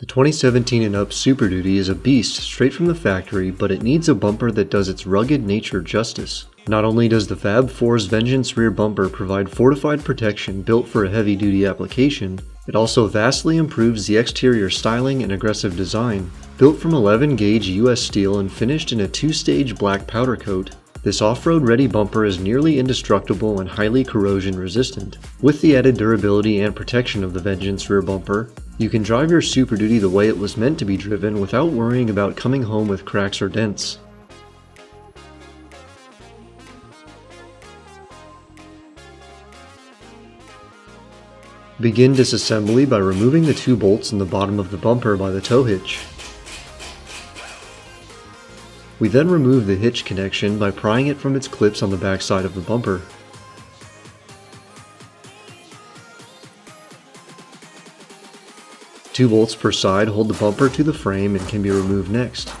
2017 and up Super Duty is a beast straight from the factory, but it needs a bumper that does its rugged nature justice. Not only does the Fab 4's Vengeance rear bumper provide fortified protection built for a heavy-duty application, it also vastly improves the exterior styling and aggressive design. Built from 11-gauge US steel and finished in a 2-stage black powder coat, this off-road ready bumper is nearly indestructible and highly corrosion resistant. With the added durability and protection of the Vengeance rear bumper, you can drive your Super Duty the way it was meant to be driven without worrying about coming home with cracks or dents. Begin disassembly by removing the 2 bolts in the bottom of the bumper by the tow hitch. We then remove the hitch connection by prying it from its clips on the back side of the bumper. Two bolts per side hold the bumper to the frame and can be removed next.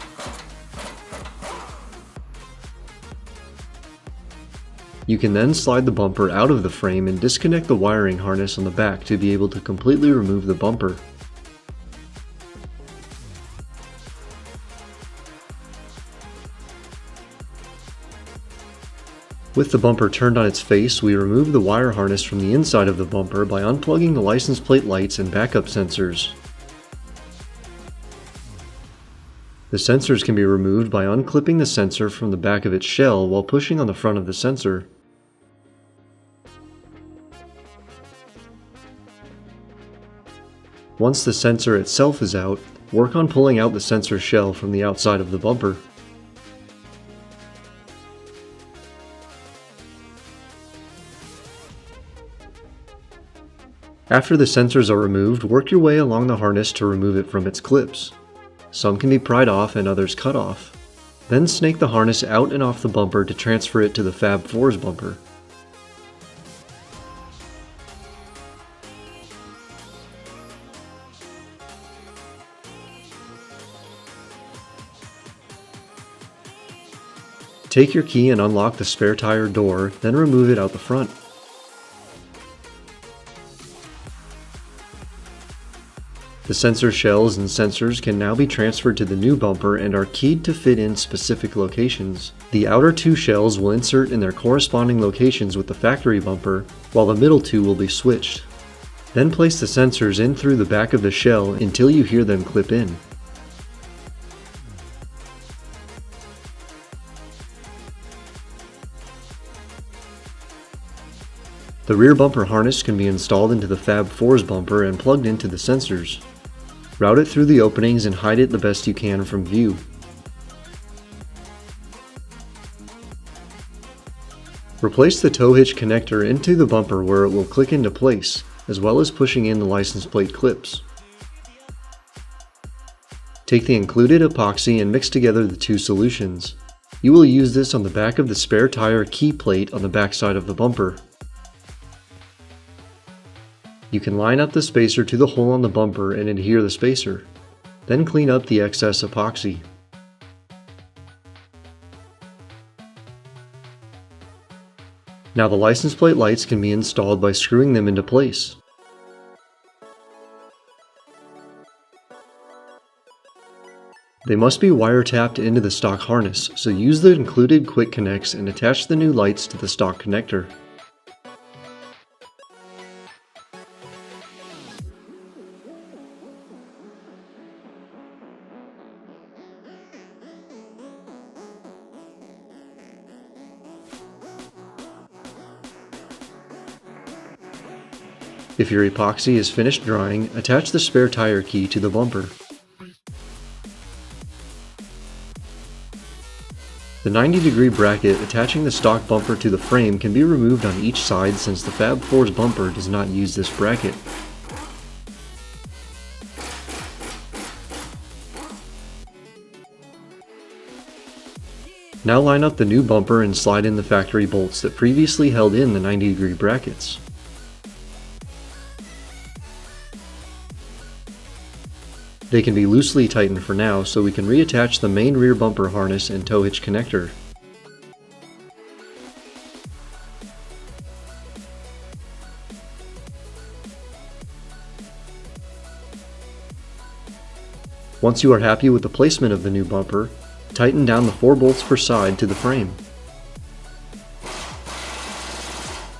You can then slide the bumper out of the frame and disconnect the wiring harness on the back to be able to completely remove the bumper. With the bumper turned on its face, we remove the wire harness from the inside of the bumper by unplugging the license plate lights and backup sensors. The sensors can be removed by unclipping the sensor from the back of its shell while pushing on the front of the sensor. Once the sensor itself is out, work on pulling out the sensor shell from the outside of the bumper. After the sensors are removed, work your way along the harness to remove it from its clips. Some can be pried off and others cut off. Then snake the harness out and off the bumper to transfer it to the Fab 4's bumper. Take your key and unlock the spare tire door, then remove it out the front. The sensor shells and sensors can now be transferred to the new bumper and are keyed to fit in specific locations. The outer 2 shells will insert in their corresponding locations with the factory bumper, while the middle 2 will be switched. Then place the sensors in through the back of the shell until you hear them clip in. The rear bumper harness can be installed into the Fab 4's bumper and plugged into the sensors. Route it through the openings and hide it the best you can from view. Replace the tow hitch connector into the bumper where it will click into place, as well as pushing in the license plate clips. Take the included epoxy and mix together the 2 solutions. You will use this on the back of the spare tire key plate on the back side of the bumper. You can line up the spacer to the hole on the bumper and adhere the spacer. Then clean up the excess epoxy. Now the license plate lights can be installed by screwing them into place. They must be wire tapped into the stock harness, so use the included quick connects and attach the new lights to the stock connector. If your epoxy is finished drying, attach the spare tire key to the bumper. The 90-degree bracket attaching the stock bumper to the frame can be removed on each side since the Fab 4's bumper does not use this bracket. Now line up the new bumper and slide in the factory bolts that previously held in the 90-degree brackets. They can be loosely tightened for now, so we can reattach the main rear bumper harness and tow hitch connector. Once you are happy with the placement of the new bumper, tighten down the 4 bolts per side to the frame.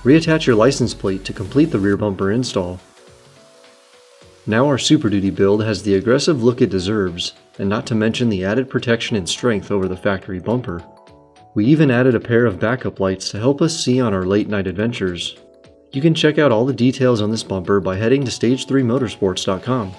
Reattach your license plate to complete the rear bumper install. Now our Super Duty build has the aggressive look it deserves, and not to mention the added protection and strength over the factory bumper. We even added a pair of backup lights to help us see on our late night adventures. You can check out all the details on this bumper by heading to stage3motorsports.com.